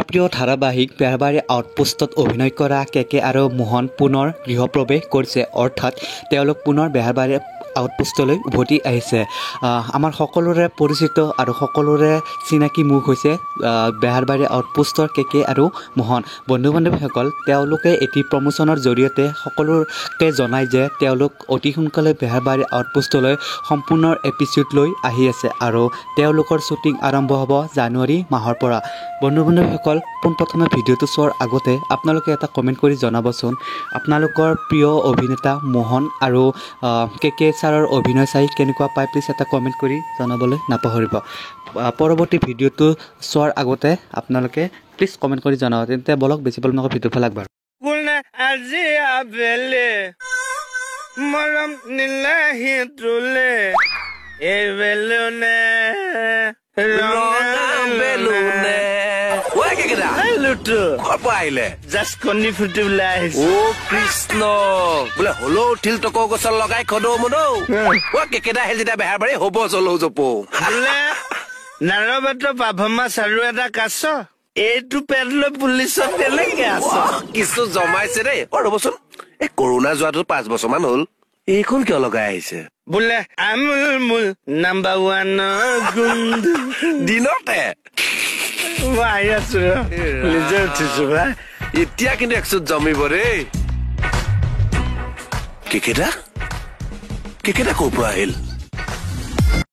প্ৰিয় ধাৰাবাহিক বেহাৰবাৰী আউটপোষ্টত অভিনয় কৰা কেকে আৰু মোহন পুনৰ গৃহপ্ৰৱেশ কৰিছে অৰ্থাৎ তেওঁলোক পুনৰ বেহাৰবাৰী আউটপোষ্টলৈ উভতি আহিছে আমাৰ সকলোৰে পৰিচিত আৰু সকলোৰে চিনাকি মুখ হৈছে বেহাৰবাৰী আউটপোষ্টৰ কেকে আৰু মোহন বন্ধু বান্ধৱীসকল তেওঁলোকে এটি প্ৰমোচনৰ জৰিয়তে সকলোকে জনায় যে তেওঁলোক অতি সোনকালে বেহাৰবাৰী আউটপোষ্টলৈ সম্পূৰ্ণ এপিছ'ড লৈ আহি আছে আৰু তেওঁলোকৰ শ্বুটিং আৰম্ভ হ'ব জানুৱাৰী মাহৰ পৰা বন্ধু বান্ধৱীসকল পোনপ্ৰথমে ভিডিঅ'টো চোৱাৰ আগতে আপোনালোকে এটা কমেণ্ট কৰি জনাবচোন আপোনালোকৰ প্ৰিয় অভিনেতা মোহন আৰু কেকে ছাৰৰ অভিনয় চাই কেনেকুৱা পায় প্লিজ এটা কমেণ্ট কৰি জনাবলৈ নাপাহৰিব পৰৱৰ্তী ভিডিঅ'টো চোৱাৰ আগতে আপোনালোকে প্লিজ কমেণ্ট কৰি জনাব তেন্তে বলক বেছি বল নকৰি ভিডিঅ' ফালে আগবাঢ়ো আজি আবেলে মৰম নিলাহি তুলে এই বেলুনে ৰঙা বেলুনে ওই কেকেটা লুটু কপা আইলে জাস্ট কনি ফুটি ওলাই আহিছে ও কৃষ্ণ বলে হলো ঠিল টক গছৰ লগাই খদো মনো ও কেকেটা হেল যেটা বেহাৰবাৰী হ'ব চলো জপো বলে নাৰবাত পাভমা চাৰু এটা কাছ এইটো পেডলৈ পুলিচত তেলেকে আছে কিছু জমাইছে ৰে ৰবচোন এই কৰোনা যোৱাটো 5 বছৰমান হ'ল এইখন কিয় লগাই আহিছে বলে আমুল মুল নাম্বাৰ 1 গুন্দ দিনতে ভাই আছো লিজে উঠিছো ভাই এতিয়া কিন্তু 100 জমিব ৰে কেকেটা ক'ৰ পৰা আহিল